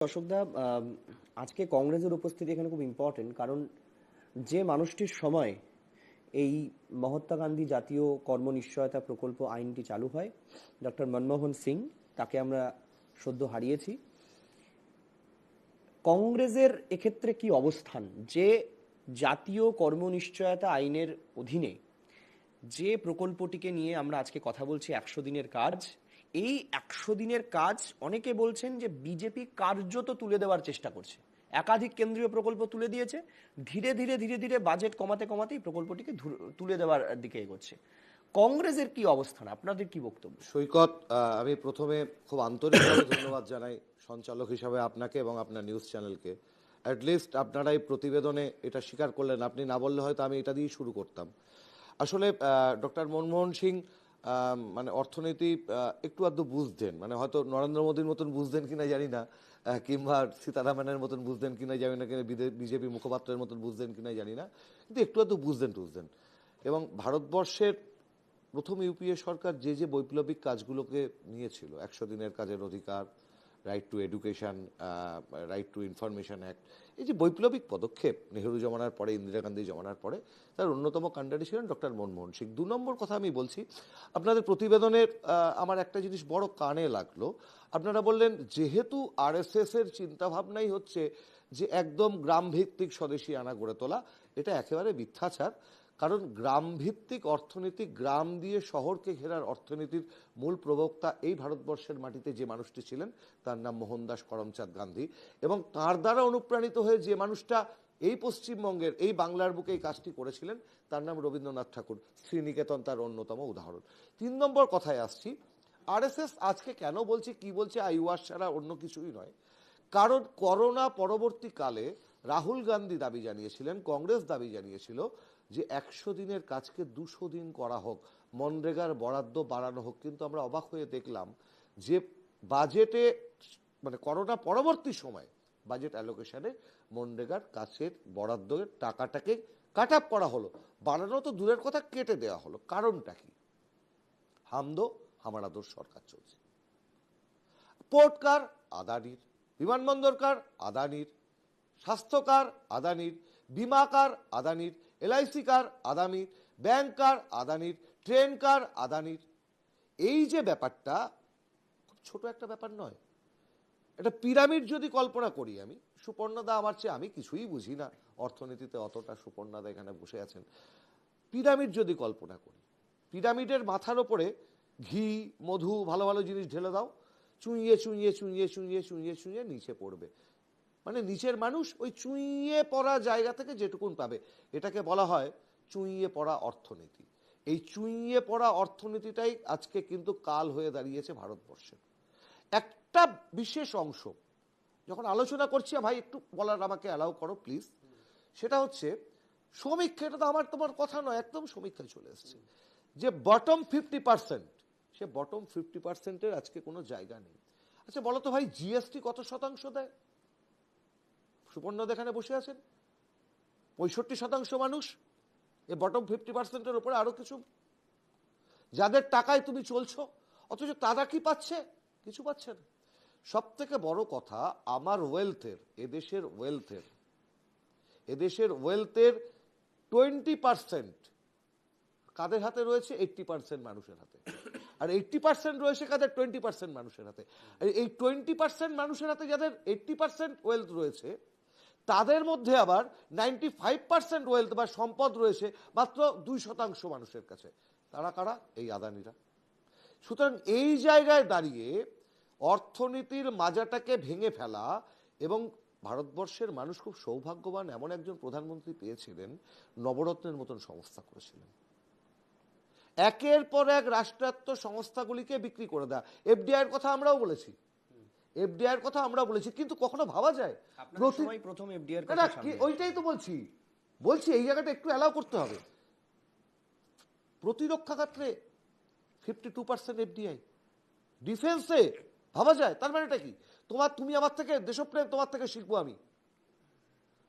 অশোকদা, আজকে কংগ্রেসের উপস্থিতি এখানে খুব ইম্পর্টেন্ট, কারণ যে মানুষটির সময় এই মহাত্মা গান্ধী জাতীয় কর্মনিশ্চয়তা প্রকল্প আইনটি চালু হয়, ডক্টর মনমোহন সিং, তাকে আমরা সদ্য হারিয়েছি। কংগ্রেসের এক্ষেত্রে কি অবস্থান? যে জাতীয় কর্মনিশ্চয়তা আইনের অধীনে যে প্রকল্পটিকে নিয়ে আমরা আজকে কথা বলছি, 100 দিনের কাজ, এই 100 দিনের কাজ অনেকে বলছেন যে বিজেপি কার্যত তুলে দেওয়ার চেষ্টা করছে। একাধিক কেন্দ্রীয় প্রকল্প তুলে দিয়েছে, ধীরে ধীরে ধীরে ধীরে বাজেট কমাতে কমাতেই প্রকল্পটিকে তুলে দেওয়ার দিকে এগোচ্ছে। কংগ্রেসের কি অবস্থান, আপনাদের কি বক্তব্য? সৈকত, আমি প্রথমে খুব আন্তরিকভাবে ধন্যবাদ জানাই সঞ্চালক হিসাবে আপনাকে এবং আপনার নিউজ চ্যানেলকে। অ্যাটলিস্ট আপনারা এই প্রতিবেদনে এটা স্বীকার করলেন। আপনি না বললে হয়তো আমি এটা দিয়েই শুরু করতাম। আসলে ডক্টর মনমোহন সিং মানে অর্থনীতি একটু আধটু বুঝতেন, মানে হয়তো নরেন্দ্র মোদীর মতন বুঝতেন কিনা জানি না, কিংবা সীতারামনের মতন বুঝতেন কিনা জানি না, কিনা বিজেপি মুখপাত্রের মতন বুঝতেন কিনা জানি না, কিন্তু একটু আধটু বুঝতেন। এবং ভারতবর্ষের প্রথম ইউপিএ সরকার যে যে বৈপ্লবিক কাজগুলোকে নিয়েছিল, 100 দিনের কাজের অধিকার, right two education, right two information act, এই যে বৈপ্লবিক পদক্ষেপ নেহেরু জমানার পরে, ইন্দিরা গান্ধী জমানার পরে, তার অন্যতম কাণ্ডারি ছিলেন ডক্টর মনমোহন সিং। 2 নম্বর কথা আমি বলছি, আপনাদের প্রতিবেদনের আমার একটা জিনিস বড় কানে লাগলো। আপনারা বললেন যেহেতু আরএসএস এর চিন্তাভাবনাই হচ্ছে যে একদম গ্রামভিত্তিক স্বদেশী আনা গড়ে তোলা, এটা একেবারে মিথ্যাচার। কারণ গ্রামভিত্তিক অর্থনীতি, গ্রাম দিয়ে শহরকে ঘেরার অর্থনীতির মূল প্রবক্তা এই ভারতবর্ষের মাটিতে যে মানুষটি ছিলেন, তার নাম মোহনদাস করমচাঁদ গান্ধী। এবং তার দ্বারা অনুপ্রাণিত হয়ে যে মানুষটা এই পশ্চিমবঙ্গের, এই বাংলার বুকে এই কাজটি করেছিলেন, তার নাম রবীন্দ্রনাথ ঠাকুর। শ্রীনিকেতন তার অন্যতম উদাহরণ। 3 নম্বর কথায় আসছি, আরএসএস আজকে কেন বলছে, কি বলছে, আইওয়াস ছাড়া অন্য কিছুই নয়। কারণ করোনা পরবর্তীকালে রাহুল গান্ধী দাবি জানিয়েছিলেন, কংগ্রেস দাবি জানিয়েছিল যে 100 দিনের কাজকে 200 দিন করা হোক, মনরেগার বরাদ্দ বাড়ানো হোক। কিন্তু আমরা অবাক হয়ে দেখলাম যে বাজেটে, মানে করোনা পরবর্তী সময় বাজেট অ্যালোকেশনে মনরেগার কাজের বরাদ্দের টাকাটাকে কাট আপ করা হলো, বাড়ানো তো দূরের কথা, কেটে দেওয়া হলো। কারণটা কি? হামদো হামারাদোর সরকার চলছে। পোর্ট কার আদানির, বিমানবন্দর কার আদানির, স্বাস্থ্য কার আদানির, বিমা কার আদানির, এলআইসি কার আদানির, ব্যাংক কার আদানির, ট্রেন কার আদানির। এই যে ব্যাপারটা খুব ছোট একটা ব্যাপার নয়। এটা পিরামিড যদি কল্পনা করি, আমি, সুপর্ণদা আমার চেয়ে, আমি কিছুই বুঝি না অর্থনীতিতে অতটা, সুপর্ণদা এখানে বসে আছেন। পিরামিড যদি কল্পনা করি, পিরামিডের মাথার ওপরে ঘি, মধু, ভালো ভালো জিনিস ঢেলে দাও, চুইয়ে চুইয়ে চুইয়ে চুইয়ে চুইয়ে চুইয়ে নিচে পড়বে। মানে নিচের মানুষ ওই চুইয়ে পড়া জায়গা থেকে যেটুকুন পাবে, এটাকে বলা হয় চুইয়ে পড়া অর্থনীতি। এই চুইয়ে পড়া অর্থনীতিটাই আজকে কিন্তু কাল হয়ে দাঁড়িয়েছে ভারতবর্ষে। একটা বিশেষ অংশ যখন আলোচনা করছি, ভাই একটু বলার আমাকে অ্যালাউ করো প্লিজ, সেটা হচ্ছে সমীক্ষা। এটা তো আমার তোমার কথা নয়, একদম সমীক্ষায় চলে এসছে যে বটম 50%, সে বটম 50%-এর আজকে কোনো জায়গা নেই। আচ্ছা বলো তো ভাই, জিএসটি কত শতাংশ দেয়? সুপর্ণদা এখানে বসে আছেন, 65% মানুষ এ বটম 50%-এর উপরে আরো কিছু, যাদের টাকায় তুমি চলছো, অথচ তারা কি পাচ্ছে? কিছু পাচ্ছে না। সব থেকে বড় কথা, আমার ওয়েলথের, এদেশের ওয়েলথের 20% কাদের হাতে রয়েছে? 80% মানুষের হাতে। আর 80% রয়েছে কাদের? 20% মানুষের হাতে। আর এই 20% মানুষের হাতে যাদের 80% ওয়েলথ রয়েছে, তাদের মধ্যে আবার 95% ওয়েলথ বা সম্পদ রয়েছে মাত্র 2% মানুষের কাছে। তারা কারা? এই আদানিরা। সুতরাং এই জায়গায় দাঁড়িয়ে অর্থনীতির মাজাটাকে ভেঙে ফেলা, এবং ভারতবর্ষের মানুষ খুব সৌভাগ্যবান, এমন একজন প্রধানমন্ত্রী পেয়েছিলেন, নবরত্নের মতন সংস্থা করেছিলেন। একের পর এক রাষ্ট্রায়ত্ত সংস্থাগুলিকে বিক্রি করে দেয়। এফডিআই এর কথা আমরাও বলেছি, কিন্তু কখনো ভাবা যায় প্রথম এফডিআই এর কথা সামনে, ওইটাই তো বলছি এই জায়গাটা একটু অ্যালাউ করতে হবে। প্রতিরক্ষা খাতে 52% এফডিআই, ডিফেন্সে ভাবা যায়? তার মানেটা কি? তুমি আমার থেকে দেশপ্রেম, তোমার থেকে শিখবো আমি।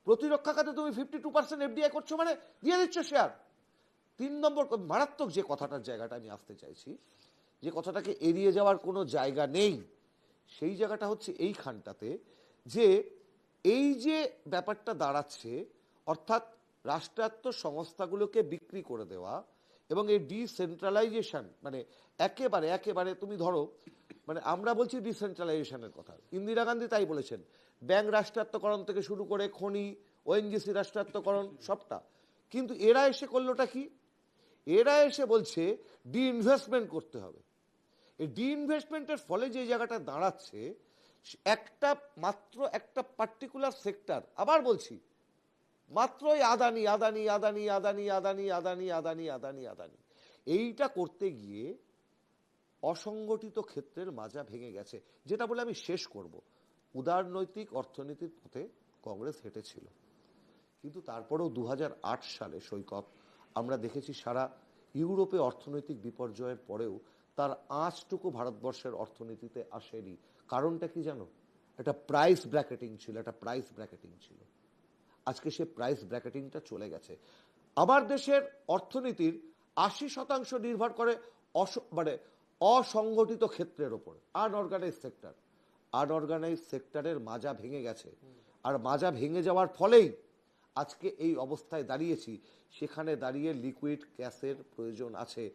প্রতিরক্ষা খাতে তুমি 52% এফডিআই করছো, মানে দিয়ে দিচ্ছ শেয়ার। 3 নম্বর মারাত্মক যে কথাটার জায়গাটা আমি আসতে চাইছি, যে কথাটাকে এড়িয়ে যাওয়ার কোনো জায়গা নেই, সেই জায়গাটা হচ্ছে এইখানটাতে যে এই যে ব্যাপারটা দাঁড়াচ্ছে, অর্থাৎ রাষ্ট্রায়ত্ত সংস্থাগুলোকে বিক্রি করে দেওয়া এবং এই ডিসেন্ট্রালাইজেশন, মানে একেবারে একেবারে তুমি ধরো, মানে আমরা বলছি ডিসেন্ট্রালাইজেশনের কথা, ইন্দিরা গান্ধী তাই বলেছেন, ব্যাংক রাষ্ট্রায়ত্তকরণ থেকে শুরু করে খনি, ওএনজিসি রাষ্ট্রায়ত্তকরণ সবটা। কিন্তু এরা এসে করলোটা কি? এরা এসে বলছে ডিইনভেস্টমেন্ট করতে হবে। এই ডিইনভেস্টমেন্টের ফলে যে জায়গাটা দাঁড়াচ্ছে, মাত্র একটা পার্টিকুলার সেক্টর, আবার বলছি, মাত্র আদানি আদানি আদানি আদানি আদানি আদানি আদানি আদানি আদানি, এইটা করতে গিয়ে অসংগঠিত ক্ষেত্রের মাজা ভেঙে গেছে। যেটা বলে আমি শেষ করব, উদারনৈতিক অর্থনীতির পথে কংগ্রেস হেঁটেছিল, কিন্তু তারপরেও 2008 সালে সৈকত আমরা দেখেছি সারা ইউরোপে অর্থনৈতিক বিপর্যয়ের পরেও তার আঁচটুকু ভারতবর্ষের অর্থনীতিতে আসেনি। কারণটা কি জানো? একটা প্রাইস ব্র্যাকেটিং ছিল, একটা প্রাইস ব্র্যাকেটিং ছিল। আজকে সে প্রাইস ব্র্যাকেটিংটা চলে গেছে। আমার দেশের অর্থনীতির 80% নির্ভর করে মানে অসংগঠিত ক্ষেত্রের ওপর, আনঅর্গানাইজ সেক্টর। আনঅর্গানাইজ সেক্টরের মাজা ভেঙে গেছে, আর মাজা ভেঙে যাওয়ার ফলেই আজকে এই অবস্থায় দাঁড়িয়েছি। সেখানে দাঁড়িয়ে লিকুইড ক্যাশের প্রয়োজন আছে।